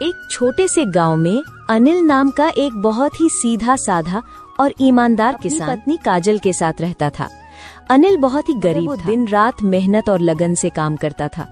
एक छोटे से गांव में अनिल नाम का एक बहुत ही सीधा साधा और ईमानदार किसान पत्नी काजल के साथ रहता था। अनिल बहुत ही गरीब था। दिन रात मेहनत और लगन से काम करता था।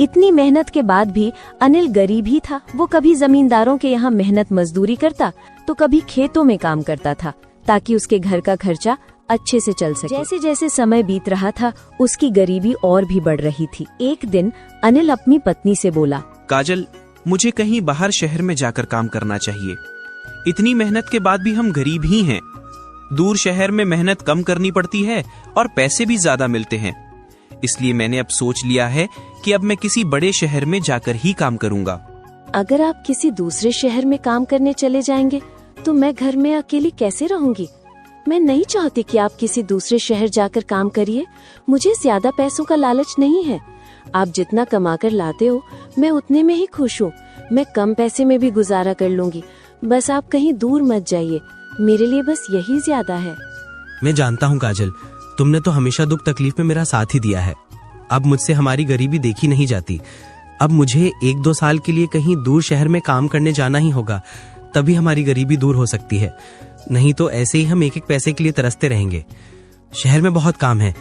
इतनी मेहनत के बाद भी अनिल गरीब ही था। वो कभी जमींदारों के यहाँ मेहनत मजदूरी करता तो कभी खेतों में काम करता था ताकि उसके घर का खर्चा अच्छे से चल सके। जैसे जैसे समय बीत रहा था उसकी गरीबी और भी बढ़ रही थी। एक दिन अनिल अपनी पत्नी से बोला, काजल, मुझे कहीं बाहर शहर में जाकर काम करना चाहिए। इतनी मेहनत के बाद भी हम गरीब ही हैं। दूर शहर में मेहनत कम करनी पड़ती है और पैसे भी ज्यादा मिलते हैं। इसलिए मैंने अब सोच लिया है कि अब मैं किसी बड़े शहर में जाकर ही काम करूंगा। अगर आप किसी दूसरे शहर में काम करने चले जाएंगे तो मैं घर में अकेली कैसे रहूंगी? मैं नहीं चाहती कि आप किसी दूसरे शहर जाकर काम करिए। मुझे ज्यादा पैसों का लालच नहीं है। आप जितना कमा कर लाते हो मैं उतने में ही खुश हूँ। मैं कम पैसे में भी गुजारा कर लूंगी। बस आप कहीं दूर मत जाइए, मेरे लिए बस यही ज्यादा है। मैं जानता हूँ काजल, तुमने तो हमेशा दुख तकलीफ में मेरा साथ ही दिया है। अब मुझसे हमारी गरीबी देखी नहीं जाती। अब मुझे 1-2 साल के लिए कहीं दूर शहर में काम करने जाना ही होगा, तभी हमारी गरीबी दूर हो सकती है। नहीं तो ऐसे ही हम एक एक पैसे के लिए तरसते रहेंगे। शहर में बहुत काम है।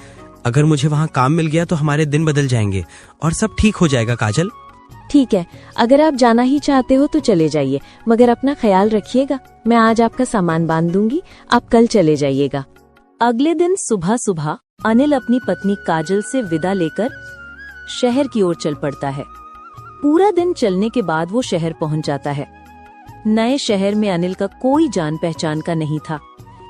अगर मुझे वहाँ काम मिल गया तो हमारे दिन बदल जाएंगे और सब ठीक हो जाएगा काजल। ठीक है, अगर आप जाना ही चाहते हो तो चले जाइए, मगर अपना ख्याल रखिएगा। मैं आज आपका सामान बांध दूंगी, आप कल चले जाइएगा। अगले दिन सुबह सुबह अनिल अपनी पत्नी काजल से विदा लेकर शहर की ओर चल पड़ता है। पूरा दिन चलने के बाद वो शहर पहुंच जाता है। नए शहर में अनिल का कोई जान पहचान का नहीं था,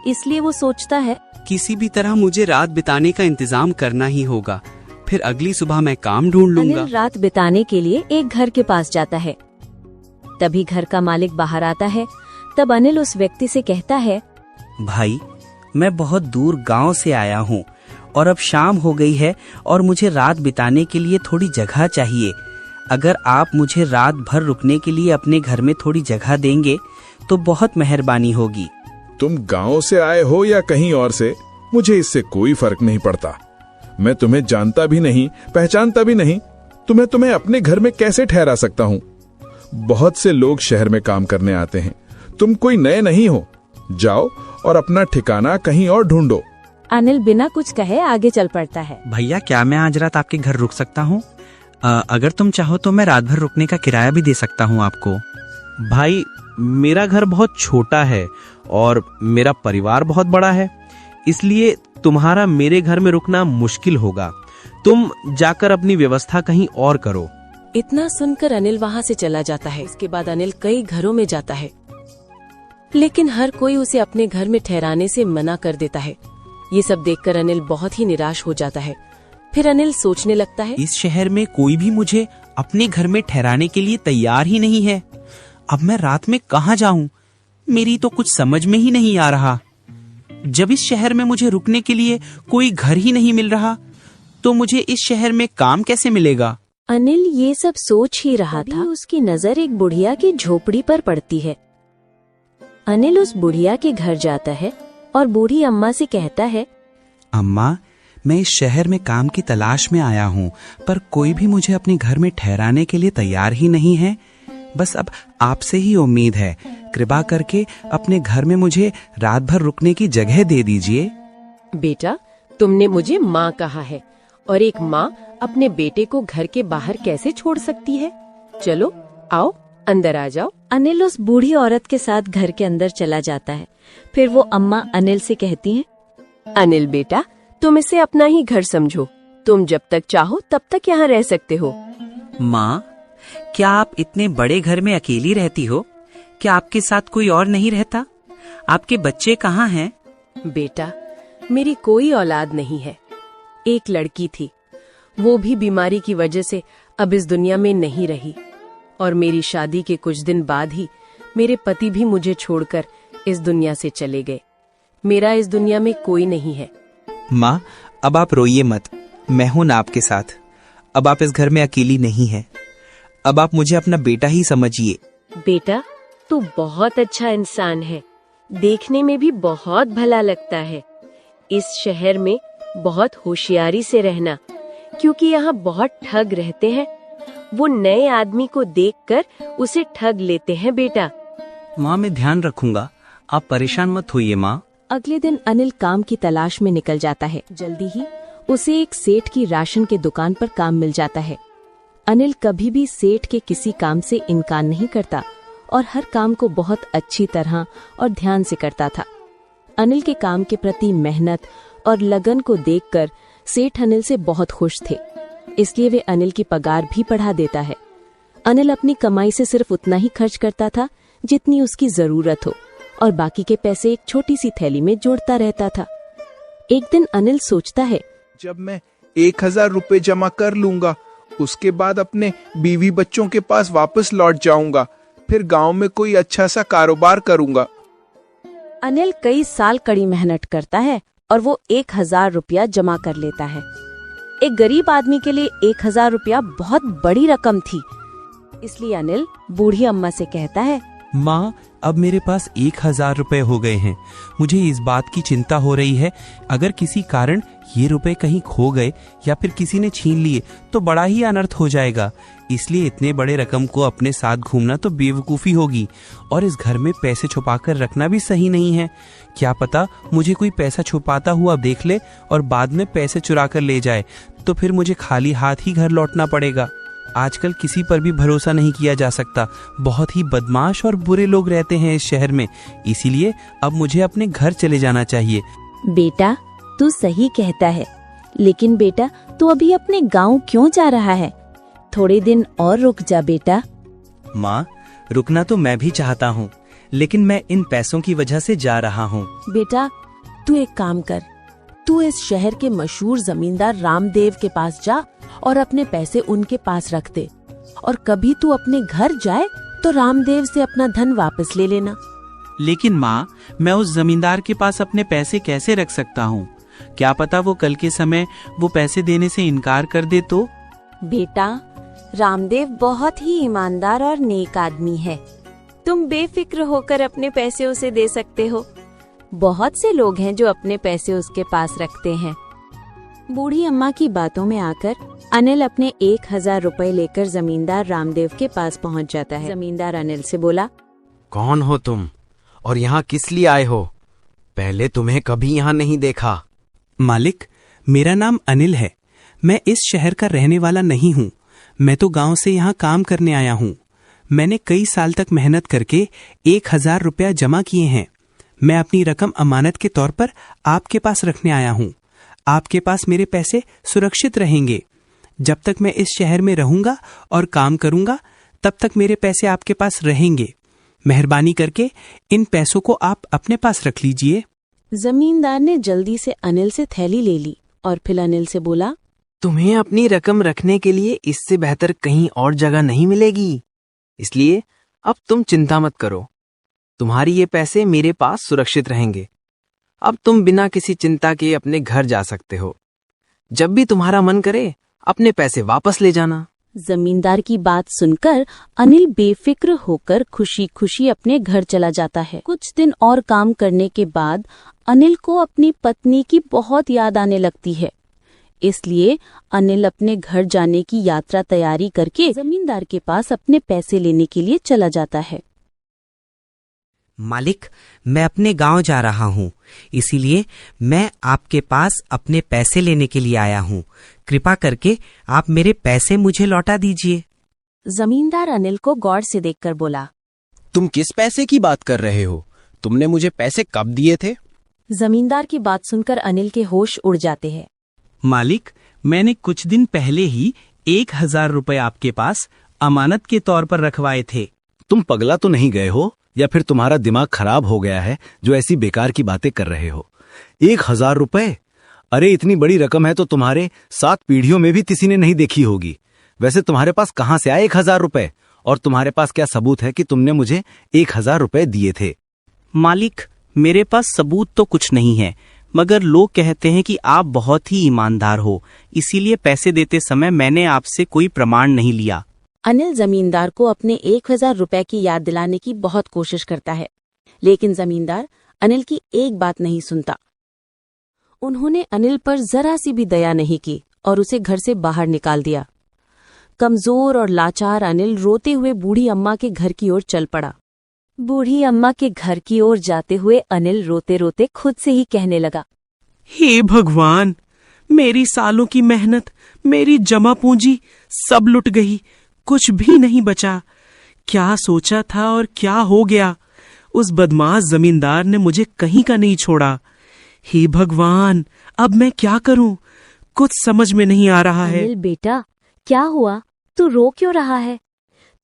इसलिए वो सोचता है किसी भी तरह मुझे रात बिताने का इंतजाम करना ही होगा, फिर अगली सुबह मैं काम ढूंढ लूंगा। अनिल रात बिताने के लिए एक घर के पास जाता है। तभी घर का मालिक बाहर आता है। तब अनिल उस व्यक्ति से कहता है, भाई, मैं बहुत दूर गांव से आया हूँ और अब शाम हो गई है और मुझे रात बिताने के लिए थोड़ी जगह चाहिए। अगर आप मुझे रात भर रुकने के लिए अपने घर में थोड़ी जगह देंगे तो बहुत मेहरबानी होगी। तुम गांव से आए हो या कहीं और से, मुझे इससे कोई फर्क नहीं पड़ता। मैं तुम्हें जानता भी नहीं, पहचानता भी नहीं, तुम्हें अपने घर में कैसे ठहरा सकता हूँ? बहुत से लोग शहर में काम करने आते हैं, तुम कोई नए नहीं हो। जाओ और अपना ठिकाना कहीं और ढूंढो। अनिल बिना कुछ कहे आगे चल पड़ता है। भैया, क्या मैं आज रात आपके घर रुक सकता हूँ? अगर तुम चाहो तो मैं रात भर रुकने का किराया भी दे सकता हूँ आपको। भाई, मेरा घर बहुत छोटा है और मेरा परिवार बहुत बड़ा है, इसलिए तुम्हारा मेरे घर में रुकना मुश्किल होगा। तुम जाकर अपनी व्यवस्था कहीं और करो। इतना सुनकर अनिल वहाँ से चला जाता है। इसके बाद अनिल कई घरों में जाता है, लेकिन हर कोई उसे अपने घर में ठहराने से मना कर देता है। ये सब देखकर अनिल बहुत ही निराश हो जाता है। फिर अनिल सोचने लगता है, इस शहर में कोई भी मुझे अपने घर में ठहराने के लिए तैयार ही नहीं है। अब मैं रात में कहाँ जाऊं? मेरी तो कुछ समझ में ही नहीं आ रहा। जब इस शहर में मुझे रुकने के लिए कोई घर ही नहीं मिल रहा, तो मुझे इस शहर में काम कैसे मिलेगा? अनिल ये सब सोच ही रहा था, उसकी नजर एक बुढ़िया की झोपड़ी पर पड़ती है। अनिल उस बुढ़िया के घर जाता है और बूढ़ी अम्मा से कहता है, अम्मा, मैं इस शहर में काम की तलाश में आया हूँ, पर कोई भी मुझे अपने घर में ठहराने के लिए तैयार ही नहीं है। बस अब आपसे ही उम्मीद है। कृपा करके अपने घर में मुझे रात भर रुकने की जगह दे दीजिए। बेटा, तुमने मुझे माँ कहा है, और एक माँ अपने बेटे को घर के बाहर कैसे छोड़ सकती है? चलो आओ, अंदर आ जाओ। अनिल उस बूढ़ी औरत के साथ घर के अंदर चला जाता है। फिर वो अम्मा अनिल से कहती हैं, अनिल बेटा, तुम इसे अपना ही घर समझो। तुम जब तक चाहो तब तक यहाँ रह सकते हो। माँ, क्या आप इतने बड़े घर में अकेली रहती हो? क्या आपके साथ कोई और नहीं रहता? आपके बच्चे कहाँ हैं? बेटा, मेरी कोई औलाद नहीं है। एक लड़की थी, वो भी बीमारी की वजह से अब इस दुनिया में नहीं रही, और मेरी शादी के कुछ दिन बाद ही मेरे पति भी मुझे छोड़कर इस दुनिया से चले गए। मेरा इस दुनिया में कोई नहीं है। माँ, अब आप रोइए मत, मैं हूं ना आपके साथ। अब आप इस घर में अकेली नहीं हैं। अब आप मुझे अपना बेटा ही समझिए। बेटा, तू बहुत अच्छा इंसान है, देखने में भी बहुत भला लगता है। इस शहर में बहुत होशियारी से रहना, क्योंकि यहाँ बहुत ठग रहते हैं। वो नए आदमी को देखकर उसे ठग लेते हैं बेटा। माँ, मैं ध्यान रखूंगा, आप परेशान मत होइए माँ। अगले दिन अनिल काम की तलाश में निकल जाता है। जल्दी ही उसे एक सेठ की राशन के दुकान पर काम मिल जाता है। अनिल कभी भी सेठ के किसी काम से इनकार नहीं करता और हर काम को बहुत अच्छी तरह और ध्यान से करता था। अनिल के काम के प्रति मेहनत और लगन को देखकर सेठ अनिल से बहुत खुश थे, इसलिए वे अनिल की पगार भी बढ़ा देता है। अनिल अपनी कमाई से सिर्फ उतना ही खर्च करता था जितनी उसकी जरूरत हो और बाकी के पैसे एक छोटी सी थैली में जोड़ता रहता था। एक दिन अनिल सोचता है, जब मैं 1000 रुपए जमा कर लूंगा, उसके बाद अपने बीवी बच्चों के पास वापस लौट जाऊंगा, फिर गांव में कोई अच्छा सा कारोबार करूंगा। अनिल कई साल कड़ी मेहनत करता है और वो 1000 रुपया जमा कर लेता है। एक गरीब आदमी के लिए 1000 रुपया बहुत बड़ी रकम थी, इसलिए अनिल बूढ़ी अम्मा से कहता है, माँ, अब मेरे पास 1000 रुपए हो गए हैं। मुझे इस बात की चिंता हो रही है, अगर किसी कारण ये रुपए कहीं खो गए या फिर किसी ने छीन लिए तो बड़ा ही अनर्थ हो जाएगा। इसलिए इतने बड़े रकम को अपने साथ घूमना तो बेवकूफ़ी होगी और इस घर में पैसे छुपाकर रखना भी सही नहीं है। क्या पता मुझे कोई पैसा छुपाता हुआ देख ले और बाद में पैसे चुरा कर ले जाए, तो फिर मुझे खाली हाथ ही घर लौटना पड़ेगा। आजकल किसी पर भी भरोसा नहीं किया जा सकता। बहुत ही बदमाश और बुरे लोग रहते हैं इस शहर में, इसीलिए अब मुझे अपने घर चले जाना चाहिए। बेटा, तू सही कहता है, लेकिन बेटा तू अभी अपने गांव क्यों जा रहा है? थोड़े दिन और रुक जा बेटा। माँ, रुकना तो मैं भी चाहता हूँ, लेकिन मैं इन पैसों की वजह से जा रहा हूँ। बेटा, तू एक काम कर, तू इस शहर के मशहूर जमींदार रामदेव के पास जा और अपने पैसे उनके पास रख दे, और कभी तू अपने घर जाए तो रामदेव से अपना धन वापस ले लेना। लेकिन माँ, मैं उस जमींदार के पास अपने पैसे कैसे रख सकता हूँ? क्या पता वो कल के समय वो पैसे देने से इनकार कर दे तो? बेटा, रामदेव बहुत ही ईमानदार और नेक आदमी है। तुम बेफिक्र होकर अपने पैसे उसे दे सकते हो। बहुत से लोग हैं जो अपने पैसे उसके पास रखते हैं। बूढ़ी अम्मा की बातों में आकर अनिल अपने 1000 रुपए लेकर जमींदार रामदेव के पास पहुंच जाता है। जमींदार अनिल से बोला, कौन हो तुम और यहाँ किस लिए आए हो? पहले तुम्हें कभी यहाँ नहीं देखा। मालिक, मेरा नाम अनिल है। मैं इस शहर का रहने वाला नहीं हूँ। मैं तो गांव से यहाँ काम करने आया हूँ। मैंने कई साल तक मेहनत करके 1000 रुपया जमा किए हैं। मैं अपनी रकम अमानत के तौर पर आपके पास रखने आया हूँ। आपके पास मेरे पैसे सुरक्षित रहेंगे। जब तक मैं इस शहर में रहूंगा और काम करूंगा, तब तक मेरे पैसे आपके पास रहेंगे। मेहरबानी करके इन पैसों को आप अपने पास रख लीजिए। जमींदार ने जल्दी से अनिल से थैली ले ली और फिर अनिल से बोला, तुम्हें अपनी रकम रखने के लिए इससे बेहतर कहीं और जगह नहीं मिलेगी, इसलिए अब तुम चिंता मत करो। तुम्हारी ये पैसे मेरे पास सुरक्षित रहेंगे। अब तुम बिना किसी चिंता के अपने घर जा सकते हो। जब भी तुम्हारा मन करे अपने पैसे वापस ले जाना। जमींदार की बात सुनकर अनिल बेफिक्र होकर खुशी खुशी अपने घर चला जाता है। कुछ दिन और काम करने के बाद अनिल को अपनी पत्नी की बहुत याद आने लगती है, इसलिए अनिल अपने घर जाने की यात्रा तैयारी करके जमींदार के पास अपने पैसे लेने के लिए चला जाता है। मालिक, मैं अपने गांव जा रहा हूँ, इसीलिए मैं आपके पास अपने पैसे लेने के लिए आया हूँ। कृपा करके आप मेरे पैसे मुझे लौटा दीजिए। जमींदार अनिल को गौर से देखकर बोला, तुम किस पैसे की बात कर रहे हो? तुमने मुझे पैसे कब दिए थे? जमींदार की बात सुनकर अनिल के होश उड़ जाते हैं। मालिक, मैंने कुछ दिन पहले ही 1000 रुपए आपके पास अमानत के तौर पर रखवाए थे। तुम पगला तो नहीं गए हो या फिर तुम्हारा दिमाग खराब हो गया है जो ऐसी बेकार की बातें कर रहे हो? 1000 रुपए? अरे इतनी बड़ी रकम है तो तुम्हारे 7 पीढ़ियों में भी किसी ने नहीं देखी होगी। वैसे तुम्हारे पास कहाँ से आए 1000 रुपए? और तुम्हारे पास क्या सबूत है कि तुमने मुझे 1000 रुपए दिए थे? मालिक, मेरे पास सबूत तो कुछ नहीं है, मगर लोग कहते हैं कि आप बहुत ही ईमानदार हो, इसीलिए पैसे देते समय मैंने आपसे कोई प्रमाण नहीं लिया। अनिल जमींदार को अपने 1000 रुपए की याद दिलाने की बहुत कोशिश करता है, लेकिन जमींदार अनिल की एक बात नहीं सुनता। उन्होंने अनिल पर जरा सी भी दया नहीं की और उसे घर से बाहर निकाल दिया। कमजोर और लाचार अनिल रोते हुए बूढ़ी अम्मा के घर की ओर चल पड़ा। बूढ़ी अम्मा के घर की ओर जाते हुए अनिल रोते रोते खुद से ही कहने लगा, हे भगवान, मेरी सालों की मेहनत, मेरी जमा पूंजी सब लुट गई, कुछ भी नहीं बचा। क्या सोचा था और क्या हो गया। उस बदमाश जमींदार ने मुझे कहीं का नहीं छोड़ा। हे भगवान, अब मैं क्या करूं, कुछ समझ में नहीं आ रहा है। अनिल बेटा, क्या हुआ? तू रो क्यों रहा है?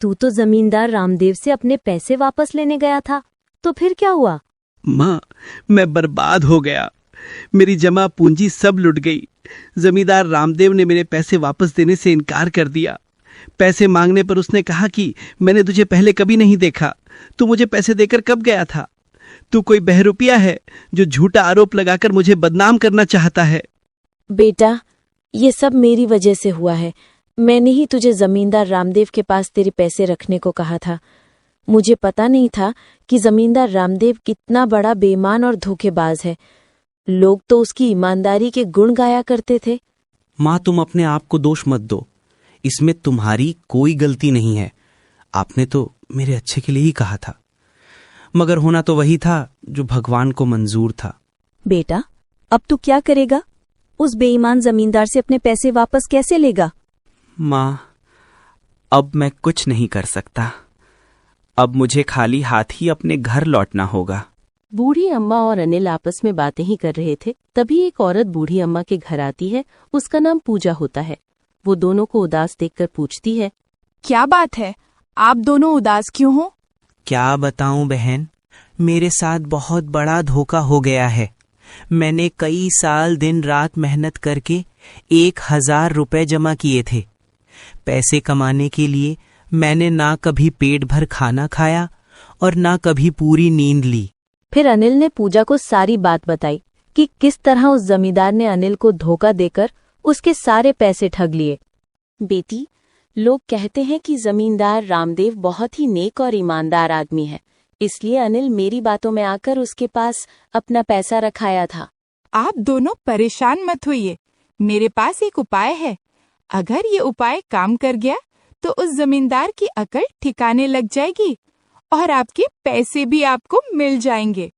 तू तो जमींदार रामदेव से अपने पैसे वापस लेने गया था, तो फिर क्या हुआ? माँ, मैं बर्बाद हो गया। मेरी जमा पूंजी सब लुट गई। जमींदार रामदेव ने मेरे पैसे वापस देने से इनकार कर दिया। पैसे मांगने पर उसने कहा कि मैंने तुझे पहले कभी नहीं देखा, तू मुझे पैसे देकर कब गया था? तू कोई बहरूपिया है जो झूठा आरोप लगाकर मुझे बदनाम करना चाहता है। बेटा, ये सब मेरी वजह से हुआ है। मैंने ही तुझे जमींदार रामदेव के पास तेरे पैसे रखने को कहा था। मुझे पता नहीं था कि जमींदार रामदेव कितना बड़ा बेईमान और धोखेबाज है। लोग तो उसकी ईमानदारी के गुण गाया करते थे। माँ, तुम अपने आप को दोष मत दो, इसमें तुम्हारी कोई गलती नहीं है। आपने तो मेरे अच्छे के लिए ही कहा था, मगर होना तो वही था जो भगवान को मंजूर था। बेटा, अब तू क्या करेगा? उस बेईमान जमींदार से अपने पैसे वापस कैसे लेगा? माँ, अब मैं कुछ नहीं कर सकता। अब मुझे खाली हाथ ही अपने घर लौटना होगा। बूढ़ी अम्मा और अनिल आपस में बातें ही कर रहे थे। तभी एक औरत बूढ़ी अम्मा के घर आती है। उसका नाम पूजा होता है। वो दोनों को उदास देखकर पूछती है, क्या बात है, आप दोनों उदास क्यों हो? क्या बताऊं बहन, मेरे साथ बहुत बड़ा धोखा हो गया है। मैंने कई साल दिन रात मेहनत करके 1000 रुपए जमा किए थे। पैसे कमाने के लिए मैंने ना कभी पेट भर खाना खाया और ना कभी पूरी नींद ली। फिर अनिल ने पूजा को सारी बात बताई कि किस तरह उस जमींदार ने अनिल को धोखा देकर उसके सारे पैसे ठग लिए। बेटी, लोग कहते हैं कि जमींदार रामदेव बहुत ही नेक और ईमानदार आदमी है, इसलिए अनिल मेरी बातों में आकर उसके पास अपना पैसा रखाया था। आप दोनों परेशान मत होइए, मेरे पास एक उपाय है। अगर ये उपाय काम कर गया तो उस जमींदार की अकल ठिकाने लग जाएगी और आपके पैसे भी आपको मिल जाएंगे।